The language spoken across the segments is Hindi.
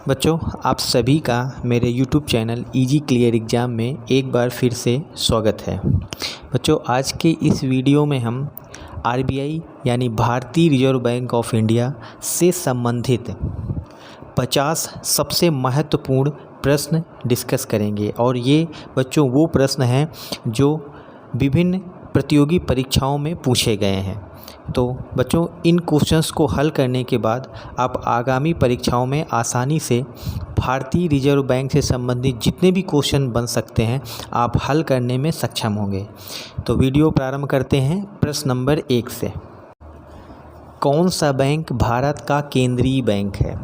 बच्चों, आप सभी का मेरे YouTube channel easy clear exam में एक बार फिर से स्वागत है। बच्चों, आज के इस वीडियो में हम RBI यानी भारतीय रिजर्व बैंक ऑफ इंडिया से संबंधित 50 सबसे महत्वपूर्ण प्रश्न डिस्कस करेंगे और ये बच्चों वो प्रश्न हैं जो विभिन्न प्रतियोगी परीक्षाओं में पूछे गए हैं। तो बच्चों, इन क्वेश्चंस को हल करने के बाद आप आगामी परीक्षाओं में आसानी से भारतीय रिजर्व बैंक से संबंधित जितने भी क्वेश्चन बन सकते हैं आप हल करने में सक्षम होंगे। तो वीडियो प्रारंभ करते हैं प्रश्न नंबर 1 से। कौन सा बैंक भारत का केंद्रीय बैंक है?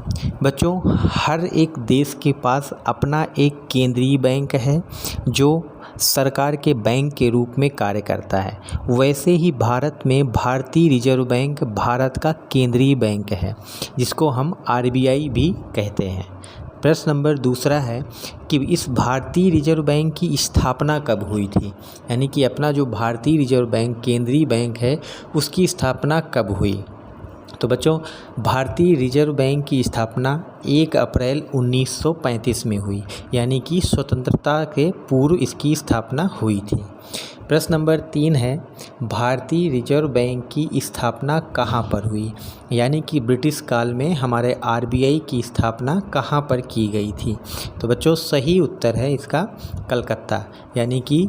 बच्चों, हर एक देश के पास अपना एक केंद्रीय बैंक है जो सरकार के बैंक के रूप में कार्य करता है। वैसे ही भारत में भारतीय रिजर्व बैंक भारत का केंद्रीय बैंक है जिसको हम RBI भी कहते हैं। प्रश्न नंबर 2 है कि इस भारतीय रिजर्व बैंक की स्थापना कब हुई थी, यानी कि अपना जो भारतीय रिजर्व बैंक केंद्रीय बैंक है उसकी स्थापना कब हुई? तो बच्चों, भारतीय रिजर्व बैंक की स्थापना 1 अप्रैल 1935 में हुई, यानी कि स्वतंत्रता के पूर्व इसकी स्थापना हुई थी। प्रश्न नंबर 3 है भारतीय रिजर्व बैंक की स्थापना कहाँ पर हुई, यानी कि ब्रिटिश काल में हमारे RBI की स्थापना कहाँ पर की गई थी? तो बच्चों, सही उत्तर है इसका कलकत्ता, यानी कि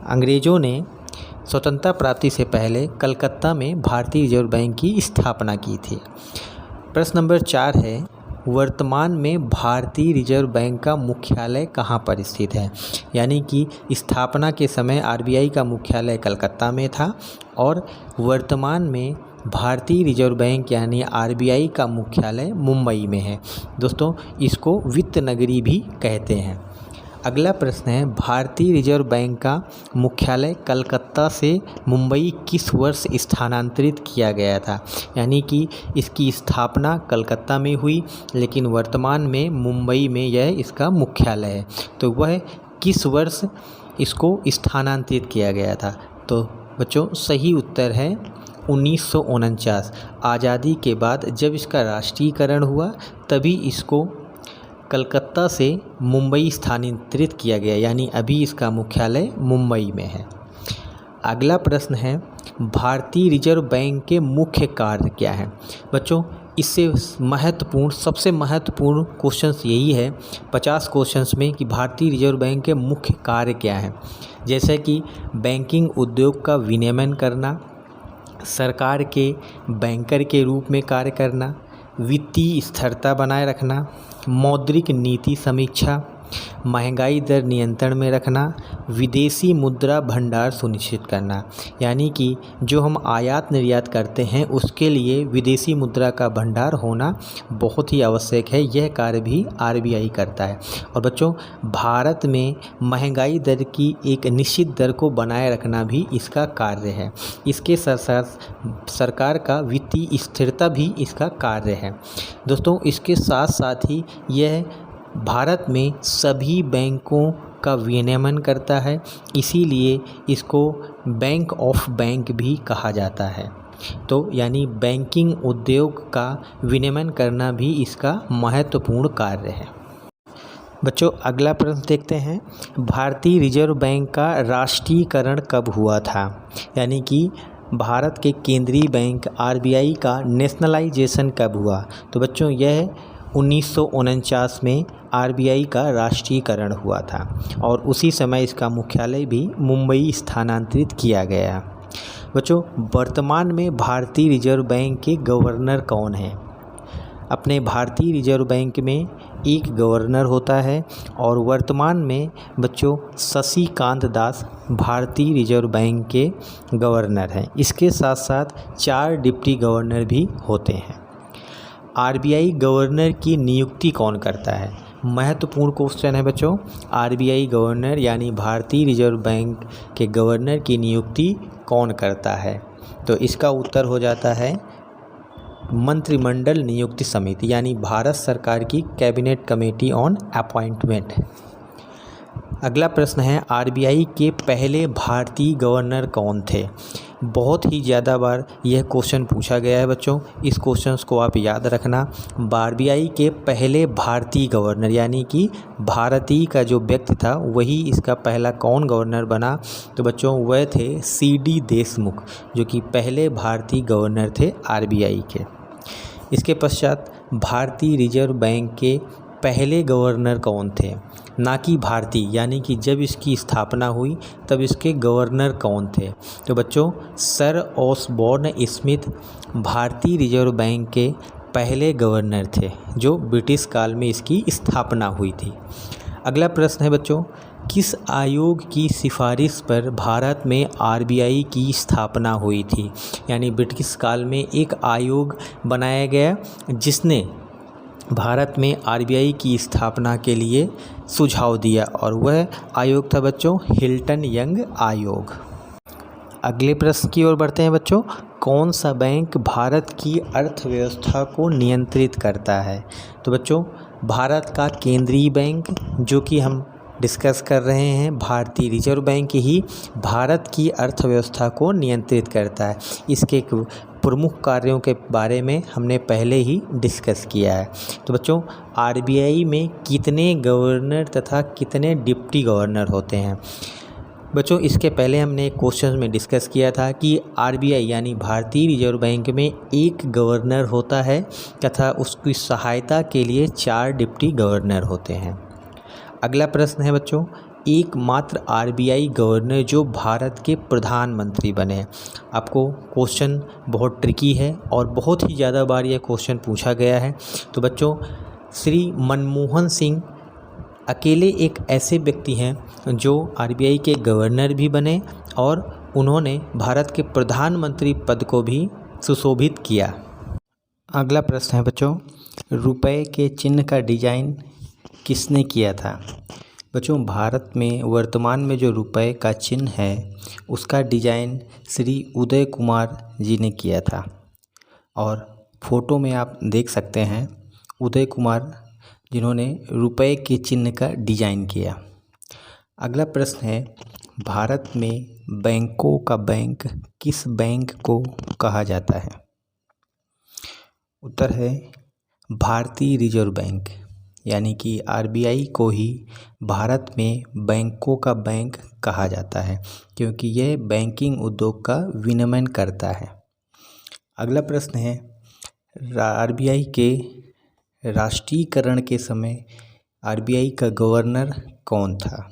अंग्रेज़ों ने स्वतंत्रता प्राप्ति से पहले कलकत्ता में भारतीय रिजर्व बैंक की स्थापना की थी। प्रश्न नंबर 4 है वर्तमान में भारतीय रिजर्व बैंक का मुख्यालय कहाँ पर स्थित है, यानी कि स्थापना के समय RBI का मुख्यालय कलकत्ता में था और वर्तमान में भारतीय रिजर्व बैंक यानी RBI का मुख्यालय मुंबई में है। दोस्तों, इसको वित्त नगरी भी कहते हैं। अगला प्रश्न है भारतीय रिजर्व बैंक का मुख्यालय कलकत्ता से मुंबई किस वर्ष स्थानांतरित किया गया था, यानी कि इसकी स्थापना कलकत्ता में हुई लेकिन वर्तमान में मुंबई में यह इसका मुख्यालय है। तो वह किस वर्ष इसको स्थानांतरित किया गया था? तो बच्चों, सही उत्तर है 1949। आज़ादी के बाद जब इसका राष्ट्रीयकरण हुआ तभी इसको कलकत्ता से मुंबई स्थानांतरित किया गया, यानी अभी इसका मुख्यालय मुंबई में है। अगला प्रश्न है भारतीय रिजर्व बैंक के मुख्य कार्य क्या है? बच्चों, इससे सबसे महत्वपूर्ण क्वेश्चंस यही है 50 क्वेश्चंस में कि भारतीय रिजर्व बैंक के मुख्य कार्य क्या है, जैसे कि बैंकिंग उद्योग का विनियमन करना, सरकार के बैंकर के रूप में कार्य करना, वित्तीय स्थिरता बनाए रखना, मौद्रिक नीति समीक्षा, महंगाई दर नियंत्रण में रखना, विदेशी मुद्रा भंडार सुनिश्चित करना, यानी कि जो हम आयात निर्यात करते हैं उसके लिए विदेशी मुद्रा का भंडार होना बहुत ही आवश्यक है। यह कार्य भी RBI करता है। और बच्चों, भारत में महंगाई दर की एक निश्चित दर को बनाए रखना भी इसका कार्य है। इसके साथ साथ सरकार का वित्तीय स्थिरता भी इसका कार्य है। दोस्तों, इसके साथ साथ ही यह भारत में सभी बैंकों का विनियमन करता है, इसीलिए इसको बैंक ऑफ बैंक भी कहा जाता है। तो यानी बैंकिंग उद्योग का विनियमन करना भी इसका महत्वपूर्ण कार्य है। बच्चों, अगला प्रश्न देखते हैं भारतीय रिजर्व बैंक का राष्ट्रीयकरण कब हुआ था, यानी कि भारत के केंद्रीय बैंक RBI का नेशनलाइजेशन कब हुआ? तो बच्चों, यह 1949 में RBI का राष्ट्रीयकरण हुआ था और उसी समय इसका मुख्यालय भी मुंबई स्थानांतरित किया गया। बच्चों, वर्तमान में भारतीय रिजर्व बैंक के गवर्नर कौन हैं? अपने भारतीय रिजर्व बैंक में एक गवर्नर होता है और वर्तमान में बच्चों शशिकांत दास भारतीय रिजर्व बैंक के गवर्नर हैं। इसके साथ साथ 4 डिप्टी गवर्नर भी होते हैं। RBI गवर्नर की नियुक्ति कौन करता है? महत्वपूर्ण क्वेश्चन है बच्चों। RBI गवर्नर यानी भारतीय रिजर्व बैंक के गवर्नर की नियुक्ति कौन करता है? तो इसका उत्तर हो जाता है मंत्रिमंडल नियुक्ति समिति, यानी भारत सरकार की कैबिनेट कमेटी ऑन अपॉइंटमेंट। अगला प्रश्न है आरबीआई के पहले भारतीय गवर्नर कौन थे। बहुत ही ज़्यादा बार यह क्वेश्चन पूछा गया है बच्चों, इस क्वेश्चन को आप याद रखना। आरबीआई के पहले भारतीय गवर्नर यानी कि भारतीय का जो व्यक्ति था वही इसका पहला कौन गवर्नर बना, तो बच्चों वह थे सीडी देशमुख, जो कि पहले भारतीय गवर्नर थे आरबीआई के। इसके पश्चात भारतीय रिजर्व बैंक के पहले गवर्नर कौन थे, ना कि भारतीय, यानी कि जब इसकी स्थापना हुई तब इसके गवर्नर कौन थे, तो बच्चों सर ऑसबॉर्न स्मिथ भारतीय रिजर्व बैंक के पहले गवर्नर थे जो ब्रिटिश काल में इसकी स्थापना हुई थी। अगला प्रश्न है बच्चों, किस आयोग की सिफारिश पर भारत में आरबीआई की स्थापना हुई थी। यानी ब्रिटिश काल में एक आयोग बनाया गया जिसने भारत में आरबीआई की स्थापना के लिए सुझाव दिया और वह आयोग था बच्चों हिल्टन यंग आयोग। अगले प्रश्न की ओर बढ़ते हैं बच्चों, कौन सा बैंक भारत की अर्थव्यवस्था को नियंत्रित करता है, तो बच्चों भारत का केंद्रीय बैंक जो कि हम डिस्कस कर रहे हैं भारतीय रिजर्व बैंक ही भारत की अर्थव्यवस्था को नियंत्रित करता है। इसके प्रमुख कार्यों के बारे में हमने पहले ही डिस्कस किया है। तो बच्चों आरबीआई में कितने गवर्नर तथा कितने डिप्टी गवर्नर होते हैं। बच्चों इसके पहले हमने एक क्वेश्चन में डिस्कस किया था कि आरबीआई यानी भारतीय रिजर्व बैंक में एक गवर्नर होता है तथा उसकी सहायता के लिए 4 डिप्टी गवर्नर होते हैं। अगला प्रश्न है बच्चों, एकमात्र आरबीआई गवर्नर जो भारत के प्रधानमंत्री बने। आपको क्वेश्चन बहुत ट्रिकी है और बहुत ही ज़्यादा बार यह क्वेश्चन पूछा गया है। तो बच्चों श्री मनमोहन सिंह अकेले एक ऐसे व्यक्ति हैं जो आरबीआई के गवर्नर भी बने और उन्होंने भारत के प्रधानमंत्री पद को भी सुशोभित किया। अगला प्रश्न है बच्चों, रुपए के चिन्ह का डिजाइन किसने किया था। बच्चों भारत में वर्तमान में जो रुपए का चिन्ह है उसका डिजाइन श्री उदय कुमार जी ने किया था और फोटो में आप देख सकते हैं उदय कुमार जिन्होंने रुपए के चिन्ह का डिजाइन किया। अगला प्रश्न है, भारत में बैंकों का बैंक किस बैंक को कहा जाता है। उत्तर है भारतीय रिजर्व बैंक, यानी कि आरबीआई को ही भारत में बैंकों का बैंक कहा जाता है क्योंकि यह बैंकिंग उद्योग का विनियमन करता है। अगला प्रश्न है, आरबीआई के राष्ट्रीयकरण के समय आरबीआई का गवर्नर कौन था,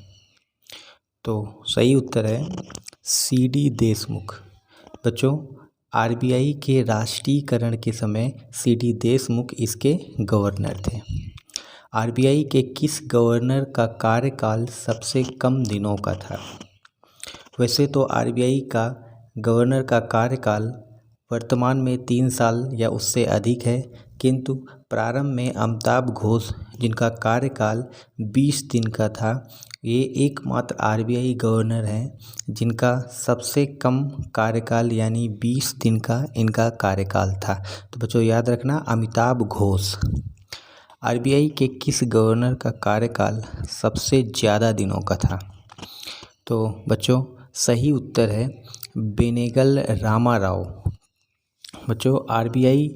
तो सही उत्तर है सीडी देशमुख। बच्चों आरबीआई के राष्ट्रीयकरण के समय सीडी देशमुख इसके गवर्नर थे। आरबीआई के किस गवर्नर का कार्यकाल सबसे कम दिनों का था। वैसे तो आरबीआई का गवर्नर का कार्यकाल वर्तमान में 3 साल या उससे अधिक है, किंतु प्रारंभ में अमिताभ घोष जिनका कार्यकाल 20 दिन का था, ये एकमात्र आरबीआई गवर्नर हैं जिनका सबसे कम कार्यकाल यानी 20 दिन का इनका कार्यकाल था। तो बच्चों याद रखना अमिताभ घोष। आरबीआई के किस गवर्नर का कार्यकाल सबसे ज़्यादा दिनों का था, तो बच्चों सही उत्तर है बेनेगल रामा राव। बच्चों आरबीआई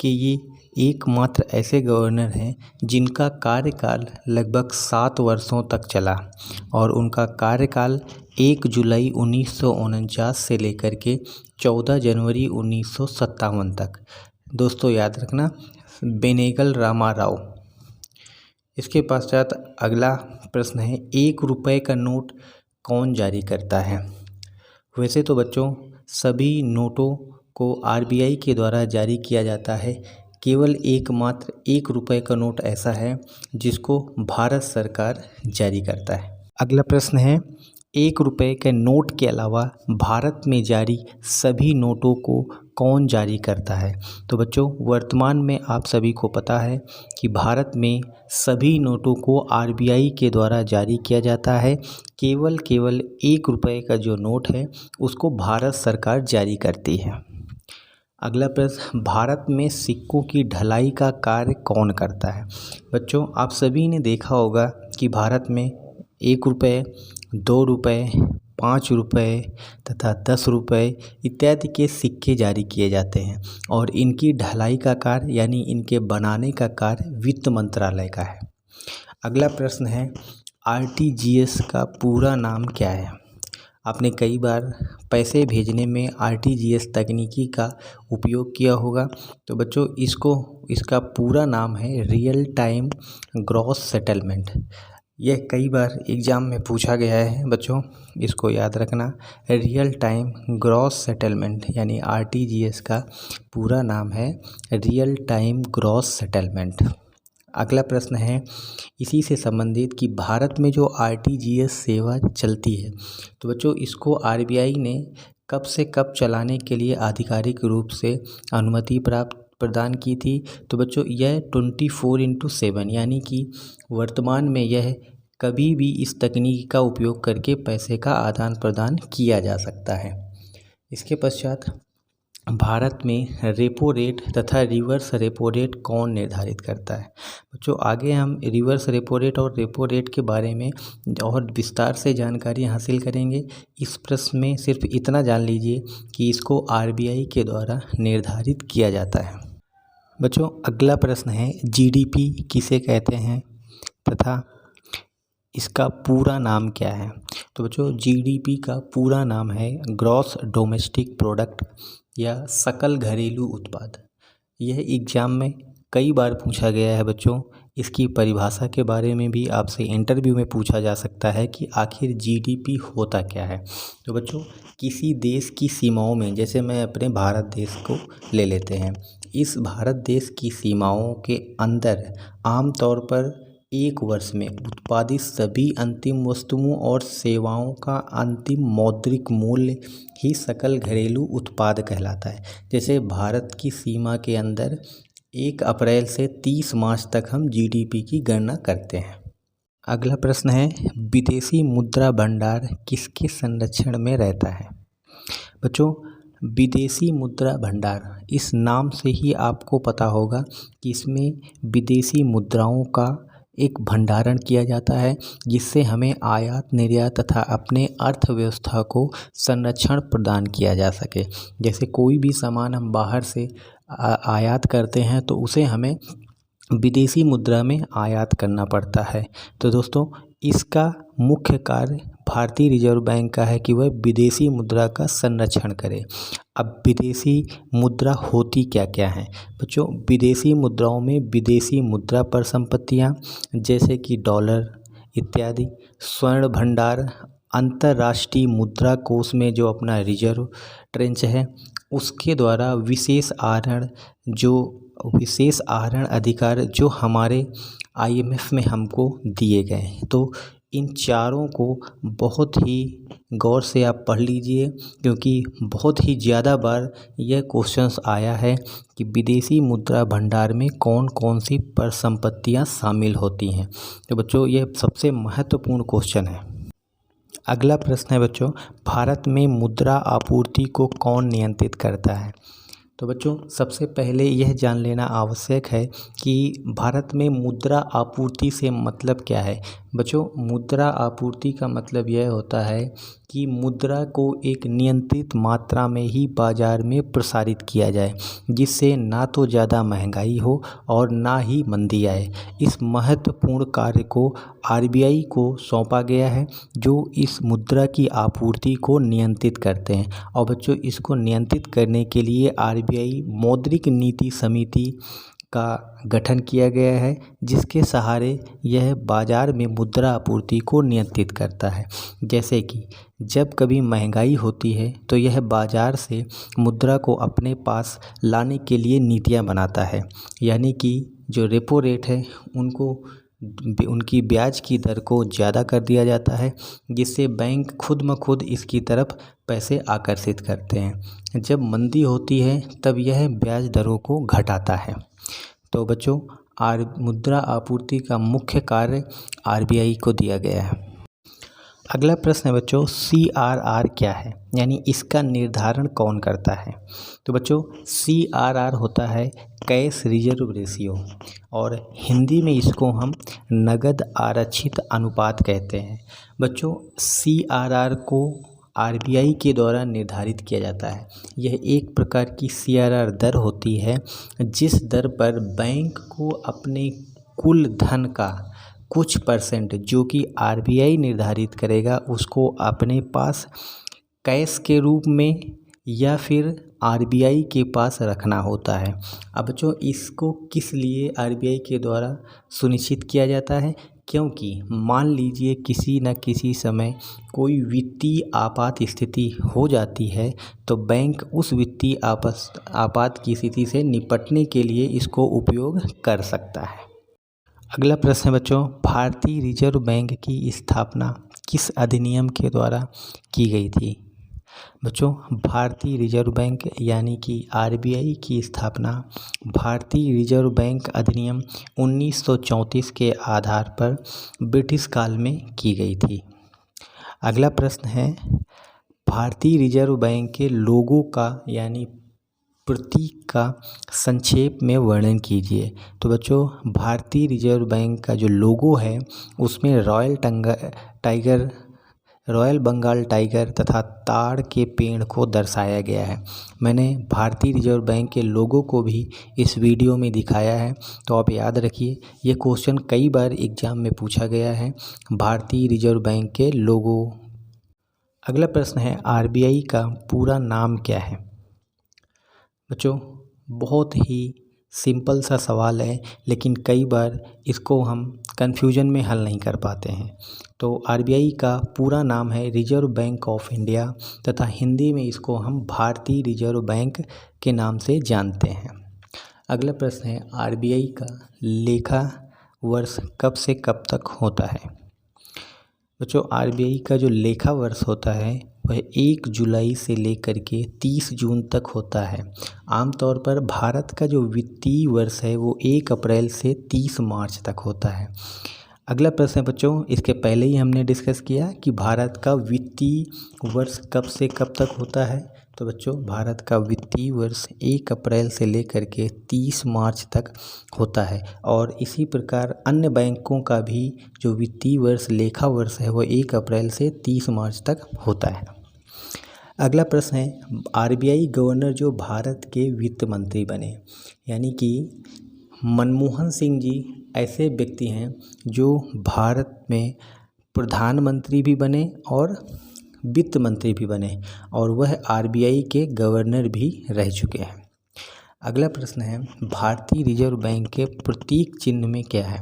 के ये एकमात्र ऐसे गवर्नर हैं जिनका कार्यकाल लगभग 7 वर्षों तक चला और उनका कार्यकाल 1 जुलाई 1949 से लेकर के 14 जनवरी 1957 तक। दोस्तों याद रखना बेनेगल रामा राव। इसके पश्चात अगला प्रश्न है, 1 रुपये का नोट कौन जारी करता है। वैसे तो बच्चों सभी नोटों को आरबीआई के द्वारा जारी किया जाता है, केवल एकमात्र 1 रुपये का नोट ऐसा है जिसको भारत सरकार जारी करता है। अगला प्रश्न है, 1 रुपये के नोट के अलावा भारत में जारी सभी नोटों को कौन जारी करता है। तो बच्चों वर्तमान में आप सभी को पता है कि भारत में सभी नोटों को आरबीआई के द्वारा जारी किया जाता है, केवल 1 रुपये का जो नोट है उसको भारत सरकार जारी करती है। अगला प्रश्न, भारत में सिक्कों की ढलाई का कार्य कौन करता है। बच्चों आप सभी ने देखा होगा कि भारत में ₹1, ₹2, ₹5 तथा ₹10 इत्यादि के सिक्के जारी किए जाते हैं और इनकी ढलाई का कार्य यानी इनके बनाने का कार्य वित्त मंत्रालय का है। अगला प्रश्न है, आरटीजीएस का पूरा नाम क्या है? आपने कई बार पैसे भेजने में आरटीजीएस तकनीकी का उपयोग किया होगा। तो बच्चों इसका पूरा नाम है रियल टाइम ग्रॉस सेटलमेंट। यह कई बार एग्ज़ाम में पूछा गया है बच्चों, इसको याद रखना। रियल टाइम ग्रॉस सेटलमेंट यानी आरटीजीएस का पूरा नाम है रियल टाइम ग्रॉस सेटलमेंट। अगला प्रश्न है इसी से संबंधित कि भारत में जो आरटीजीएस सेवा चलती है, तो बच्चों इसको आरबीआई ने कब से कब चलाने के लिए आधिकारिक रूप से अनुमति प्रदान की थी? तो बच्चों यह 24/7 यानी कि वर्तमान में यह कभी भी इस तकनीक का उपयोग करके पैसे का आदान प्रदान किया जा सकता है। इसके पश्चात भारत में रेपो रेट तथा रिवर्स रेपो रेट कौन निर्धारित करता है? बच्चों आगे हम रिवर्स रेपो रेट और रेपो रेट के बारे में और विस्तार से जानकारी हासिल करेंगे। इस प्रश्न में सिर्फ इतना जान लीजिए कि इसको आरबीआई के द्वारा निर्धारित किया जाता है। बच्चों अगला प्रश्न है, जीडीपी किसे कहते हैं तथा इसका पूरा नाम क्या है? तो बच्चों जीडीपी का पूरा नाम है ग्रॉस डोमेस्टिक प्रोडक्ट या सकल घरेलू उत्पाद। यह एग्ज़ाम में कई बार पूछा गया है बच्चों। इसकी परिभाषा के बारे में भी आपसे इंटरव्यू में पूछा जा सकता है कि आखिर जीडीपी होता क्या है। तो बच्चों किसी देश की सीमाओं में, जैसे मैं अपने भारत देश को ले लेते हैं, इस भारत देश की सीमाओं के अंदर आमतौर पर एक वर्ष में उत्पादित सभी अंतिम वस्तुओं और सेवाओं का अंतिम मौद्रिक मूल्य ही सकल घरेलू उत्पाद कहलाता है। जैसे भारत की सीमा के अंदर 1 अप्रैल से 30 मार्च तक हम जीडीपी की गणना करते हैं। अगला प्रश्न है, विदेशी मुद्रा भंडार किसके संरक्षण में रहता है? बच्चों विदेशी मुद्रा भंडार, इस नाम से ही आपको पता होगा कि इसमें विदेशी मुद्राओं का एक भंडारण किया जाता है जिससे हमें आयात निर्यात तथा अपने अर्थव्यवस्था को संरक्षण प्रदान किया जा सके। जैसे कोई भी सामान हम बाहर से आयात करते हैं तो उसे हमें विदेशी मुद्रा में आयात करना पड़ता है। तो दोस्तों इसका मुख्य कार्य भारतीय रिजर्व बैंक का है कि वह विदेशी मुद्रा का संरक्षण करे। अब विदेशी मुद्रा होती क्या क्या है? बच्चों विदेशी मुद्राओं में विदेशी मुद्रा पर संपत्तियाँ जैसे कि डॉलर इत्यादि, स्वर्ण भंडार, अंतर्राष्ट्रीय मुद्रा कोष में जो अपना रिजर्व ट्रेंच है उसके द्वारा विशेष आहरण अधिकार जो हमारे आईएमएफ में हमको दिए गए हैं। तो इन चारों को बहुत ही गौर से आप पढ़ लीजिए, क्योंकि बहुत ही ज़्यादा बार यह क्वेश्चंस आया है कि विदेशी मुद्रा भंडार में कौन कौन सी परिसंपत्तियां शामिल होती हैं। तो बच्चों यह सबसे महत्वपूर्ण क्वेश्चन है। अगला प्रश्न है बच्चों, भारत में मुद्रा आपूर्ति को कौन नियंत्रित करता है? तो बच्चों सबसे पहले यह जान लेना आवश्यक है कि भारत में मुद्रा आपूर्ति से मतलब क्या है। बच्चों मुद्रा आपूर्ति का मतलब यह होता है कि मुद्रा को एक नियंत्रित मात्रा में ही बाज़ार में प्रसारित किया जाए, जिससे ना तो ज़्यादा महंगाई हो और ना ही मंदी आए। इस महत्वपूर्ण कार्य को आरबीआई को सौंपा गया है, जो इस मुद्रा की आपूर्ति को नियंत्रित करते हैं। और बच्चों इसको नियंत्रित करने के लिए आरबीआई मौद्रिक नीति समिति का गठन किया गया है, जिसके सहारे यह बाज़ार में मुद्रा आपूर्ति को नियंत्रित करता है। जैसे कि जब कभी महंगाई होती है तो यह बाज़ार से मुद्रा को अपने पास लाने के लिए नीतियां बनाता है, यानी कि जो रेपो रेट है उनकी ब्याज की दर को ज़्यादा कर दिया जाता है, जिससे बैंक खुद ब खुद इसकी तरफ पैसे आकर्षित करते हैं। जब मंदी होती है तब यह ब्याज दरों को घटाता है। तो बच्चों मुद्रा आपूर्ति का मुख्य कार्य आरबीआई को दिया गया है। अगला प्रश्न है बच्चों, CRR क्या है, यानी इसका निर्धारण कौन करता है। तो बच्चों CRR होता है कैश रिजर्व रेशियो, और हिंदी में इसको हम नगद आरक्षित अनुपात कहते हैं। बच्चों CRR को RBI के द्वारा निर्धारित किया जाता है। यह एक प्रकार की CRR दर होती है जिस दर पर बैंक को अपने कुल धन का कुछ परसेंट जो कि RBI निर्धारित करेगा उसको अपने पास कैश के रूप में या फिर RBI के पास रखना होता है। अब बच्चों इसको किस लिए RBI के द्वारा सुनिश्चित किया जाता है, क्योंकि मान लीजिए किसी न किसी समय कोई वित्तीय आपात स्थिति हो जाती है तो बैंक उस वित्तीय आपात की स्थिति से निपटने के लिए इसको उपयोग कर सकता है। अगला प्रश्न है बच्चों, भारतीय रिजर्व बैंक की स्थापना किस अधिनियम के द्वारा की गई थी। बच्चों भारतीय रिजर्व बैंक यानी कि RBI की स्थापना भारतीय रिजर्व बैंक अधिनियम 1934 के आधार पर ब्रिटिश काल में की गई थी। अगला प्रश्न है, भारतीय रिजर्व बैंक के लोगो का यानी प्रतीक का संक्षेप में वर्णन कीजिए। तो बच्चों भारतीय रिजर्व बैंक का जो लोगो है उसमें रॉयल बंगाल टाइगर तथा ताड़ के पेड़ को दर्शाया गया है। मैंने भारतीय रिजर्व बैंक के लोगो को भी इस वीडियो में दिखाया है, तो आप याद रखिए, ये क्वेश्चन कई बार एग्जाम में पूछा गया है, भारतीय रिजर्व बैंक के लोगो। अगला प्रश्न है, RBI का पूरा नाम क्या है। बच्चों बहुत ही सिंपल सा सवाल है, लेकिन कई बार इसको हम कन्फ्यूजन में हल नहीं कर पाते हैं। तो RBI का पूरा नाम है रिजर्व बैंक ऑफ इंडिया, तथा हिंदी में इसको हम भारतीय रिजर्व बैंक के नाम से जानते हैं। अगला प्रश्न है, RBI का लेखा वर्ष कब से कब तक होता है। बच्चों RBI का जो लेखा वर्ष होता है वह 1 जुलाई से लेकर के 30 जून तक होता है। आमतौर पर भारत का जो वित्तीय वर्ष है वो 1 अप्रैल से 30 मार्च तक होता है। अगला प्रश्न है बच्चों, इसके पहले ही हमने डिस्कस किया कि भारत का वित्तीय वर्ष कब से कब तक होता है। तो बच्चों भारत का वित्तीय वर्ष 1 अप्रैल से लेकर के 30 मार्च तक होता है, और इसी प्रकार अन्य बैंकों का भी जो वित्तीय वर्ष लेखा वर्ष है वो 1 अप्रैल से 30 मार्च तक होता है। अगला प्रश्न है, RBI गवर्नर जो भारत के वित्त मंत्री बने, यानी कि मनमोहन सिंह जी ऐसे व्यक्ति हैं जो भारत में प्रधानमंत्री भी बने और वित्त मंत्री भी बने, और वह RBI के गवर्नर भी रह चुके हैं। अगला प्रश्न है, भारतीय रिजर्व बैंक के प्रतीक चिन्ह में क्या है।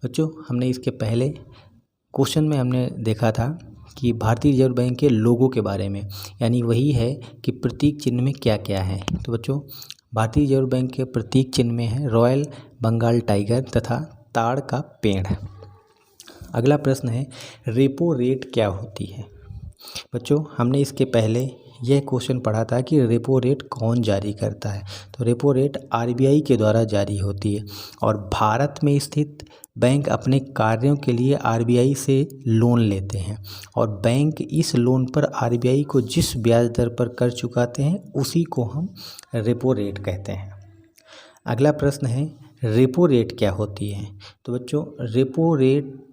बच्चों हमने इसके पहले क्वेश्चन में हमने देखा था कि भारतीय रिजर्व बैंक के लोगो के बारे में, यानी वही है कि प्रतीक चिन्ह में क्या क्या है। तो बच्चों भारतीय रिजर्व बैंक के प्रतीक चिन्ह में है रॉयल बंगाल टाइगर तथा ताड़ का पेड़। अगला प्रश्न है, रेपो रेट क्या होती है। बच्चों हमने इसके पहले यह क्वेश्चन पढ़ा था कि रेपो रेट कौन जारी करता है। तो रेपो रेट RBI के द्वारा जारी होती है, और भारत में स्थित बैंक अपने कार्यों के लिए RBI से लोन लेते हैं, और बैंक इस लोन पर RBI को जिस ब्याज दर पर कर चुकाते हैं उसी को हम रेपो रेट कहते हैं। अगला प्रश्न है, रेपो रेट क्या होती है। तो बच्चों रेपो रेट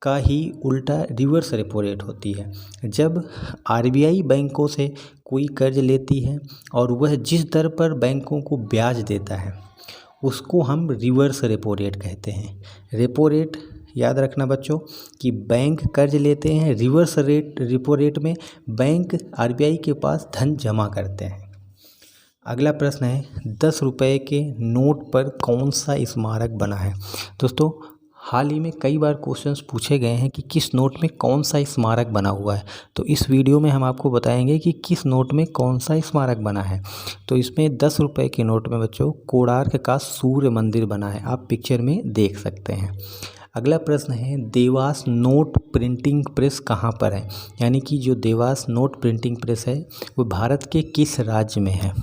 का ही उल्टा रिवर्स रेपो रेट होती है। जब RBI बैंकों से कोई कर्ज लेती है और वह जिस दर पर बैंकों को ब्याज देता है उसको हम रिवर्स रेपो रेट कहते हैं। रेपो रेट याद रखना बच्चों कि बैंक कर्ज लेते हैं, रिवर्स रेपो रेट में बैंक RBI के पास धन जमा करते हैं। अगला प्रश्न है, 10 रुपये के नोट पर कौन सा स्मारक बना है। दोस्तों हाल ही में कई बार क्वेश्चंस पूछे गए हैं कि किस नोट में कौन सा स्मारक बना हुआ है, तो इस वीडियो में हम आपको बताएंगे कि किस नोट में कौन सा स्मारक बना है। तो इसमें 10 रुपये के नोट में बच्चों कोणार्क का सूर्य मंदिर बना है, आप पिक्चर में देख सकते हैं। अगला प्रश्न है, देवास नोट प्रिंटिंग प्रेस कहाँ पर है, यानी कि जो देवास नोट प्रिंटिंग प्रेस है वो भारत के किस राज्य में है।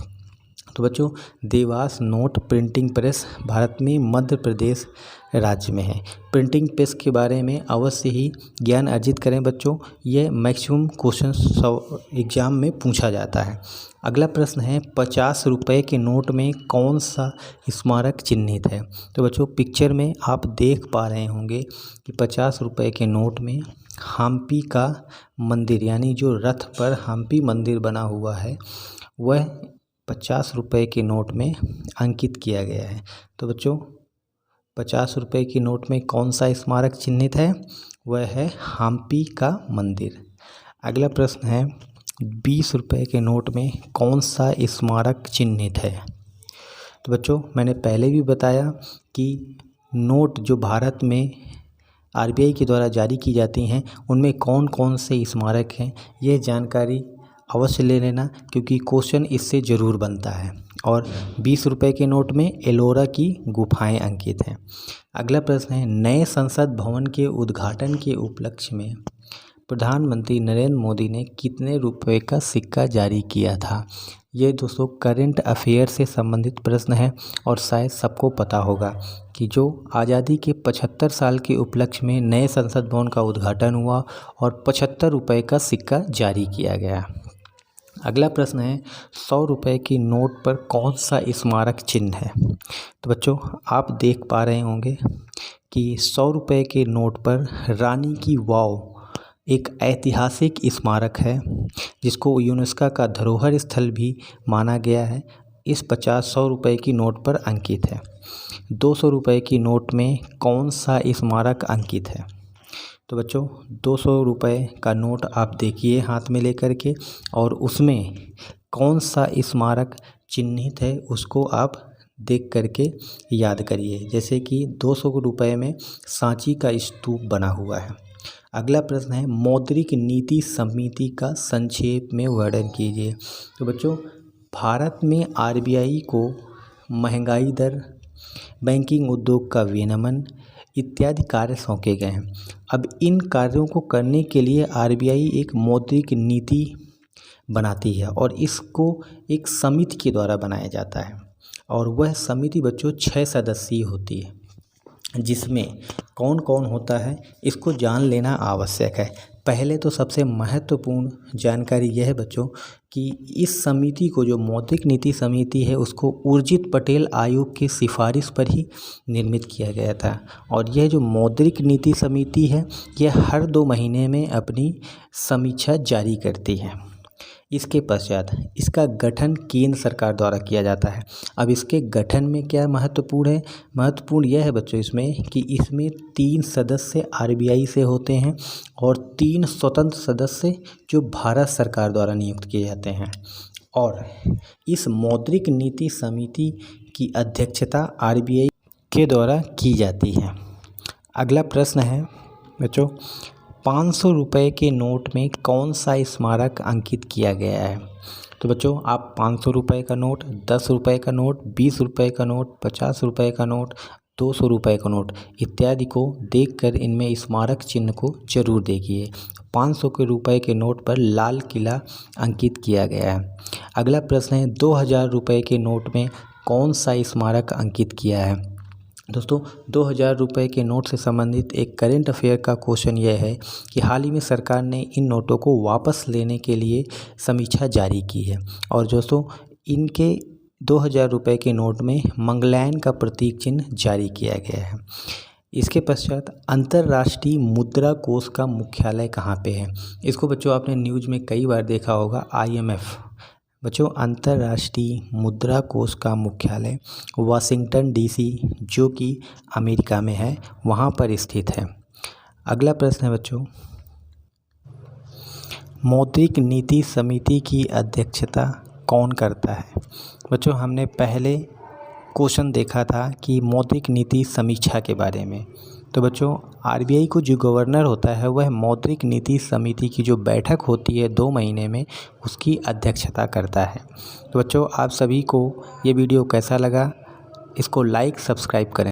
तो बच्चों Dewas note printing press Bharat में मध्य प्रदेश राज्य में है। प्रिंटिंग प्रेस के बारे में अवश्य ही ज्ञान अर्जित करें बच्चों, यह मैक्सिमम क्वेश्चन एग्जाम में पूछा जाता है। अगला प्रश्न है 50 रुपये के नोट में कौन सा स्मारक चिन्हित है। तो बच्चों पिक्चर में आप देख पा रहे होंगे कि 50 रुपये के नोट में हम्पी का मंदिर यानी जो रथ पर हम्पी मंदिर बना हुआ है वह 50 रुपये के नोट में अंकित किया गया है। तो बच्चों 50 रुपये की नोट में कौन सा स्मारक चिन्हित है, वह है हम्पी का मंदिर। अगला प्रश्न है 20 रुपये के नोट में कौन सा स्मारक चिन्हित है। तो बच्चों मैंने पहले भी बताया कि नोट जो भारत में आरबीआई के द्वारा जारी की जाती हैं उनमें कौन कौन से स्मारक हैं, यह जानकारी अवश्य ले लेना क्योंकि क्वेश्चन इससे ज़रूर बनता है। और 20 रुपये के नोट में एलोरा की गुफाएं अंकित हैं। अगला प्रश्न है नए संसद भवन के उद्घाटन के उपलक्ष्य में प्रधानमंत्री नरेंद्र मोदी ने कितने रुपए का सिक्का जारी किया था। ये दोस्तों करंट अफेयर से संबंधित प्रश्न है और शायद सबको पता होगा कि जो आज़ादी के 75 साल के उपलक्ष्य में नए संसद भवन का उद्घाटन हुआ और 75 रुपये का सिक्का जारी किया गया। अगला प्रश्न है 100 रुपये की नोट पर कौन सा स्मारक चिन्ह है। तो बच्चों आप देख पा रहे होंगे कि 100 रुपये के नोट पर रानी की वाव एक ऐतिहासिक स्मारक है जिसको यूनेस्को का धरोहर स्थल भी माना गया है। इस 50-100 रुपये की नोट पर अंकित है। 200 रुपये की नोट में कौन सा स्मारक अंकित है। तो बच्चों 200 रुपये का नोट आप देखिए हाथ में लेकर के और उसमें कौन सा स्मारक चिन्हित है उसको आप देख करके याद करिए। जैसे कि 200 रुपये में सांची का स्तूप बना हुआ है। अगला प्रश्न है मौद्रिक नीति समिति का संक्षेप में वर्णन कीजिए। तो बच्चों भारत में आरबीआई को महंगाई दर, बैंकिंग उद्योग का विनियमन इत्यादि कार्य सौंपे गए हैं। अब इन कार्यों को करने के लिए आरबीआई एक मौद्रिक नीति बनाती है और इसको एक समिति के द्वारा बनाया जाता है और वह समिति बच्चों 6 सदस्यीय होती है। जिसमें कौन कौन होता है इसको जान लेना आवश्यक है। पहले तो सबसे महत्वपूर्ण जानकारी यह है बच्चों कि इस समिति को जो मौद्रिक नीति समिति है उसको उर्जित पटेल आयोग की सिफारिश पर ही निर्मित किया गया था और यह जो मौद्रिक नीति समिति है यह हर 2 महीने में अपनी समीक्षा जारी करती है। इसके पश्चात इसका गठन केंद्र सरकार द्वारा किया जाता है। अब इसके गठन में क्या महत्वपूर्ण है, महत्वपूर्ण यह है बच्चों इसमें कि इसमें 3 सदस्य आरबीआई से होते हैं और 3 स्वतंत्र सदस्य जो भारत सरकार द्वारा नियुक्त किए जाते हैं और इस मौद्रिक नीति समिति की अध्यक्षता आरबीआई के द्वारा की जाती है। अगला प्रश्न है बच्चों 500 रुपये के नोट में कौन सा स्मारक अंकित किया गया है। तो बच्चों आप 500 रुपये का नोट, 10 रुपये का नोट, 20 रुपये का नोट, 50 रुपये का नोट, 200 रुपये का नोट इत्यादि को देखकर इनमें स्मारक चिन्ह को जरूर देखिए। 500 के रुपये के नोट पर लाल किला अंकित किया गया है। अगला प्रश्न है 2000 रुपये के नोट में कौन सा स्मारक अंकित किया है। दोस्तों 2000 रुपये के नोट से संबंधित एक करंट अफेयर का क्वेश्चन यह है कि हाल ही में सरकार ने इन नोटों को वापस लेने के लिए समीक्षा जारी की है और दोस्तों इनके 2000 रुपये के नोट में मंगलयान का प्रतीक चिन्ह जारी किया गया है। इसके पश्चात अंतर्राष्ट्रीय मुद्रा कोष का मुख्यालय कहाँ पे है। इसको बच्चों आपने न्यूज़ में कई बार देखा होगा, IMF। बच्चों अंतर्राष्ट्रीय मुद्रा कोष का मुख्यालय वाशिंगटन DC जो कि अमेरिका में है वहाँ पर स्थित है। अगला प्रश्न है बच्चों मौद्रिक नीति समिति की अध्यक्षता कौन करता है। बच्चों हमने पहले क्वेश्चन देखा था कि मौद्रिक नीति समीक्षा के बारे में। तो बच्चों आरबीआई को जो गवर्नर होता है वह मौद्रिक नीति समिति की जो बैठक होती है 2 महीने में उसकी अध्यक्षता करता है। तो बच्चों आप सभी को ये वीडियो कैसा लगा, इसको लाइक सब्सक्राइब करें।